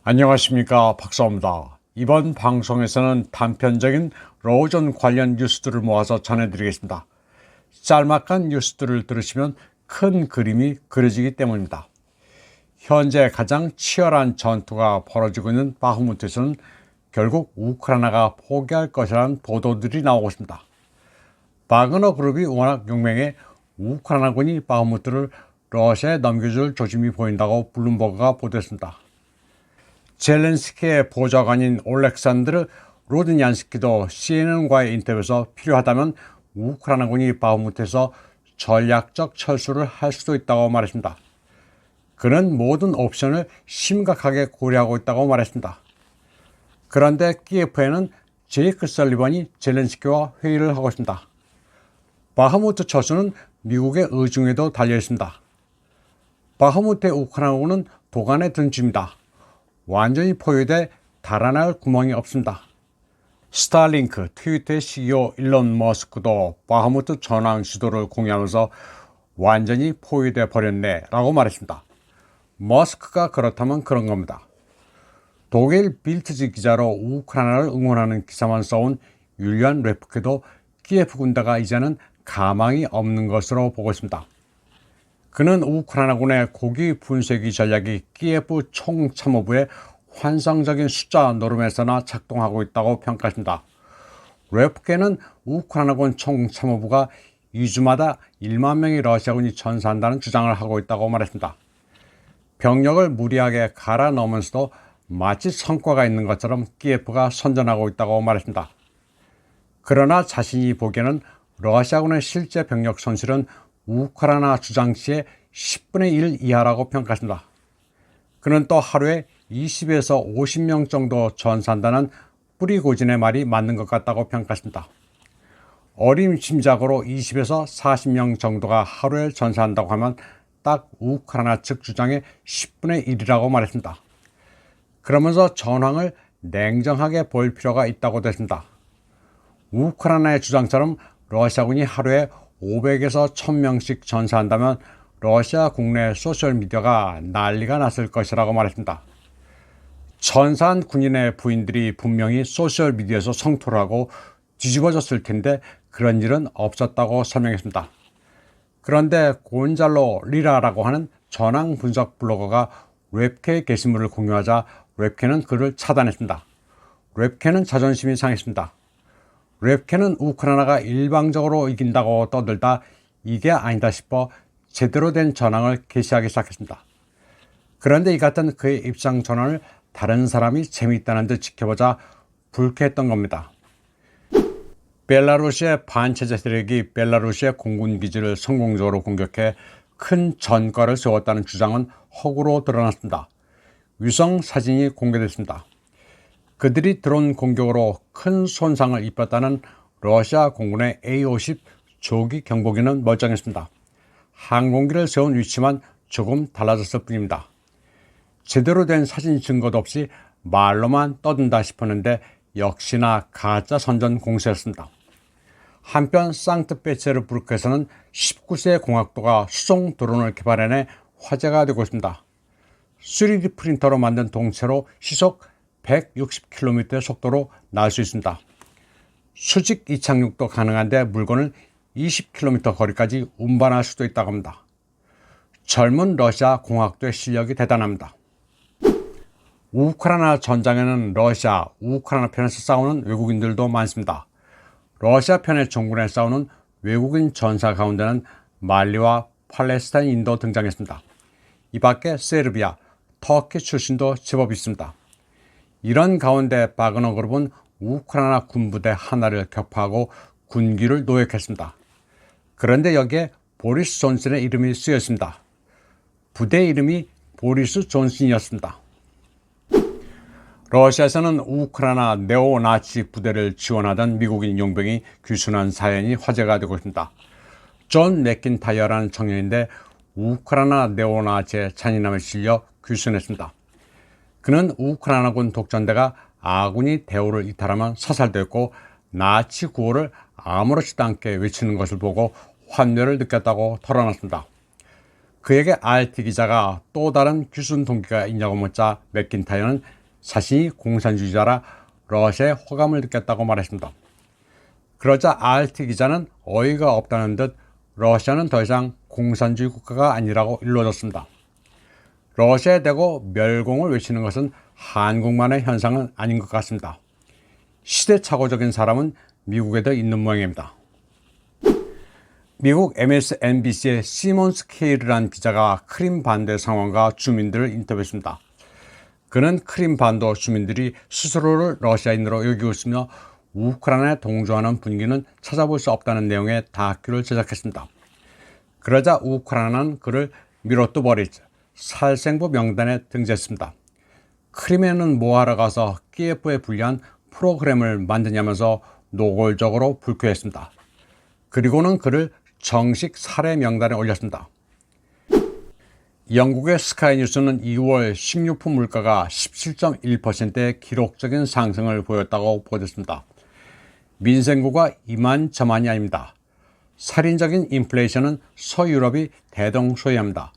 안녕하십니까, 박사입니다. 이번 방송에서는 단편적인 러전 관련 뉴스들을 모아서 전해드리겠습니다. 짤막한 뉴스들을 들으시면 큰 그림이 그려지기 때문입니다. 현재 가장 치열한 전투가 벌어지고 있는 바흐무트에서는 결국 우크라이나가 포기할 것이라는 보도들이 나오고 있습니다. 바그너 그룹이 워낙 용맹해 우크라이나군이 바흐무트를 러시아에 넘겨줄 조짐이 보인다고 블룸버그가 보도했습니다. 젤렌스키의 보좌관인 올렉산드르 로드냔스키도 CNN과의 인터뷰에서 필요하다면 우크라이나군이 바흐무트에서 전략적 철수를 할 수도 있다고 말했습니다. 그는 모든 옵션을 심각하게 고려하고 있다고 말했습니다. 그런데 키예프에는 제이크 설리번이 젤렌스키와 회의를 하고 있습니다. 바흐무트 철수는 미국의 의중에도 달려 있습니다. 바흐무트의 우크라이나군은 도간에 든 쥐입니다. 완전히 포위돼 달아날 구멍이 없습니다. 스타링크 트위터의 CEO 일론 머스크도 바흐무트 전황 지도를 공유하면서 완전히 포위돼 버렸네 라고 말했습니다. 머스크가 그렇다면 그런 겁니다. 독일 빌트지 기자로 우크라이나를 응원하는 기사만 써온 율리안 레프케도 키예프 군대가 이제는 가망이 없는 것으로 보고 있습니다. 그는 우크라이나군의 고기 분쇄기 전략이 키예프 총참모부의 환상적인 숫자 노름에서나 작동하고 있다고 평가했습니다. 레프케는 우크라이나군 총참모부가 2주마다 1만 명의 러시아군이 전사한다는 주장을 하고 있다고 말했습니다. 병력을 무리하게 갈아 넣으면서도 마치 성과가 있는 것처럼 키예프가 선전하고 있다고 말했습니다. 그러나 자신이 보기에는 러시아군의 실제 병력 손실은 우크라이나 주장치의 10분의 1 이하라고 평가했습니다. 그는 또 하루에 20에서 50명 정도 전사한다는 뿌리고진의 말이 맞는 것 같다고 평가했습니다. 어림짐작으로 20에서 40명 정도가 하루에 전사한다고 하면 딱 우크라이나 측 주장의 10분의 1이라고 말했습니다. 그러면서 전황을 냉정하게 볼 필요가 있다고 했습니다. 우크라이나의 주장처럼 러시아군이 하루에 500에서 1000명씩 전사한다면 러시아 국내 소셜미디어가 난리가 났을 것이라고 말했습니다. 전사한 군인의 부인들이 분명히 소셜미디어에서 성토를 하고 뒤집어졌을 텐데 그런 일은 없었다고 설명했습니다. 그런데 곤잘로 리라라고 하는 전황 분석 블로거가 랩케의 게시물을 공유하자 랩케는 그를 차단했습니다. 랩케는 자존심이 상했습니다. 랩케는 우크라이나가 일방적으로 이긴다고 떠들다 이게 아니다 싶어 제대로 된 전황을 게시하기 시작했습니다. 그런데 이 같은 그의 입장 전환을 다른 사람이 재미있다는 듯 지켜보자 불쾌했던 겁니다. 벨라루시의 반체제 세력이 벨라루시의 공군기지를 성공적으로 공격해 큰 전과를 세웠다는 주장은 허구로 드러났습니다. 위성 사진이 공개됐습니다. 그들이 드론 공격으로 큰 손상을 입었다는 러시아 공군의 A-50 조기 경보기는 멀쩡했습니다. 항공기를 세운 위치만 조금 달라졌을 뿐입니다. 제대로 된 사진 증거도 없이 말로만 떠든다 싶었는데 역시나 가짜 선전 공세였습니다. 한편 상트페테르부르크에서는 19세 공학도가 수송 드론을 개발해내 화제가 되고 있습니다. 3D 프린터로 만든 동체로 시속 160km의 속도로 날 수 있습니다. 수직 이착륙도 가능한데 물건을 20km 거리까지 운반할 수도 있다고 합니다. 젊은 러시아 공학도의 실력이 대단합니다. 우크라이나 전장에는 러시아, 우크라이나 편에서 싸우는 외국인들도 많습니다. 러시아 편의 정군에 싸우는 외국인 전사 가운데는 말리와 팔레스타인인도 등장했습니다. 이 밖에 세르비아, 터키 출신도 제법 있습니다. 이런 가운데 바그너 그룹은 우크라이나 군부대 하나를 격파하고 군기를 노획했습니다. 그런데 여기에 보리스 존슨의 이름이 쓰였습니다. 부대 이름이 보리스 존슨이었습니다. 러시아에서는 우크라이나 네오나치 부대를 지원하던 미국인 용병이 귀순한 사연이 화제가 되고 있습니다. 존 맥킨타이어라는 청년인데 우크라이나 네오나치의 잔인함에 실려 귀순했습니다. 그는 우크라이나군 독전대가 아군이 대우를 이탈하면 사살됐고 나치 구호를 아무렇지도 않게 외치는 것을 보고 환멸을 느꼈다고 털어놨습니다. 그에게 RT 기자가 또 다른 귀순 동기가 있냐고 묻자 맥킨타이어는 자신이 공산주의자라 러시아의 호감을 느꼈다고 말했습니다. 그러자 RT 기자는 어이가 없다는 듯 러시아는 더 이상 공산주의 국가가 아니라고 일러줬습니다. 러시아에 대고 멸공을 외치는 것은 한국만의 현상은 아닌 것 같습니다. 시대착오적인 사람은 미국에도 있는 모양입니다. 미국 MSNBC의 시몬스 케일이라는 기자가 크림 반대 상황과 주민들을 인터뷰했습니다. 그는 크림 반도 주민들이 스스로를 러시아인으로 여기고 있으며 우크라이나에 동조하는 분위기는 찾아볼 수 없다는 내용의 다큐를 제작했습니다. 그러자 우크라이나는 그를 미로또 버리츠 살생부 명단에 등재했습니다. 크림에는 뭐하러 가서 키예프에 불리한 프로그램을 만드냐면서 노골적으로 불쾌했습니다. 그리고는 그를 정식 살해 명단에 올렸습니다. 영국의 스카이뉴스는 2월 식료품 물가가 17.1%의 기록적인 상승을 보였다고 보도했습니다. 민생고가 이만저만이 아닙니다. 살인적인 인플레이션은 서유럽이 대동소이합니다.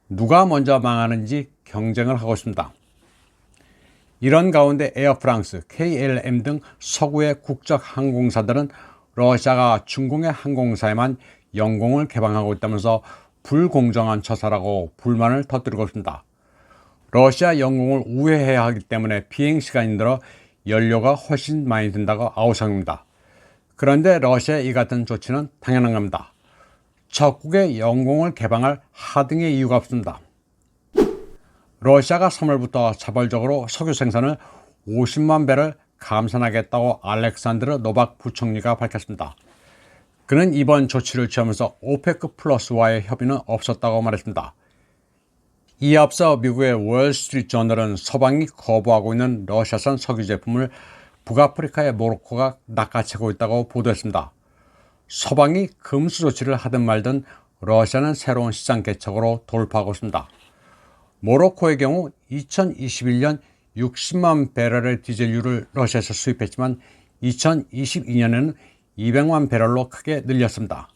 누가 먼저 망하는지 경쟁을 하고 있습니다. 이런 가운데 에어프랑스, KLM 등 서구의 국적 항공사들은 러시아가 중공의 항공사에만 영공을 개방하고 있다면서 불공정한 처사라고 불만을 터뜨리고 있습니다. 러시아 영공을 우회해야 하기 때문에 비행시간이 늘어 연료가 훨씬 많이 든다고 아우성입니다. 그런데 러시아의 이 같은 조치는 당연한 겁니다. 적국의 영공을 개방할 하등의 이유가 없습니다. 러시아가 3월부터 자발적으로 석유 생산을 50만 배를 감산하겠다고 알렉산드르 노박 부총리가 밝혔습니다. 그는 이번 조치를 취하면서 오페크 플러스와의 협의는 없었다고 말했습니다. 이에 앞서 미국의 월스트리트저널은 서방이 거부하고 있는 러시아산 석유 제품을 북아프리카의 모로코가 낚아채고 있다고 보도했습니다. 서방이 금수 조치를 하든 말든 러시아는 새로운 시장 개척으로 돌파하고 있습니다. 모로코의 경우 2021년 60만 배럴의 디젤유를 러시아에서 수입했지만 2022년에는 200만 배럴로 크게 늘렸습니다.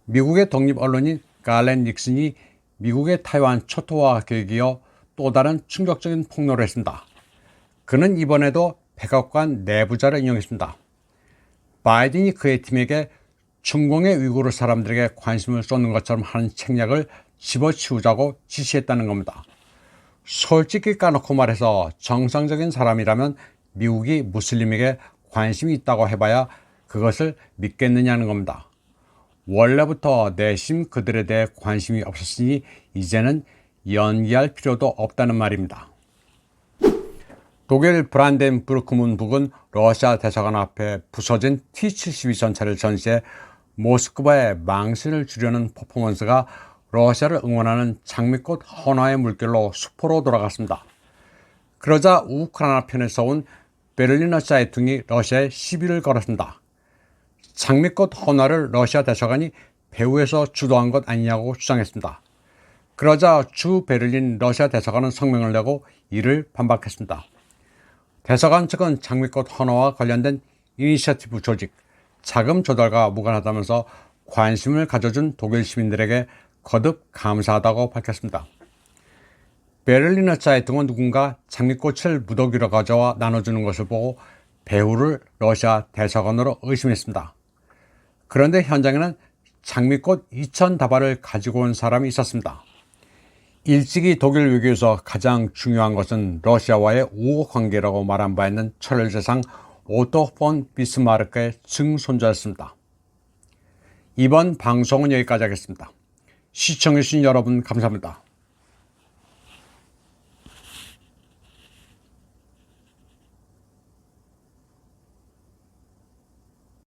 미국의 독립 언론인 갈렌 닉슨이 미국의 타이완 초토화 계획이어 또 다른 충격적인 폭로를 했습니다. 그는 이번에도 백악관 내부자를 인용했습니다. 바이든이 그의 팀에게 중공의 위구르 사람들에게 관심을 쏟는 것처럼 하는 책략을 집어치우자고 지시했다는 겁니다. 솔직히 까놓고 말해서 정상적인 사람이라면 미국이 무슬림에게 관심이 있다고 해봐야 그것을 믿겠느냐는 겁니다. 원래부터 내심 그들에 대해 관심이 없었으니 이제는 연기할 필요도 없다는 말입니다. 독일 브란덴부르크 문북은 러시아 대사관 앞에 부서진 T-72 전차를 전시해 모스크바의 망신을 주려는 퍼포먼스가 러시아를 응원하는 장미꽃 헌화의 물결로 수포로 돌아갔습니다. 그러자 우크라이나 편에 서온 베를리너 자이퉁이 러시아에 시비를 걸었습니다. 장미꽃 헌화를 러시아 대사관이 배후에서 주도한 것 아니냐고 주장했습니다. 그러자 주 베를린 러시아 대사관은 성명을 내고 이를 반박했습니다. 대사관 측은 장미꽃 헌화와 관련된 이니셔티브 조직, 자금 조달과 무관하다면서 관심을 가져준 독일 시민들에게 거듭 감사하다고 밝혔습니다. 베를리너 자이퉁은 누군가 장미꽃을 무더기로 가져와 나눠주는 것을 보고 배후를 러시아 대사관으로 의심했습니다. 그런데 현장에는 장미꽃 2,000다발을 가지고 온 사람이 있었습니다. 일찍이 독일 외교에서 가장 중요한 것은 러시아와의 우호 관계라고 말한 바 있는 철혈제상 오토 폰 비스마르크의 증손자였습니다. 이번 방송은 여기까지 하겠습니다. 시청해주신 여러분 감사합니다.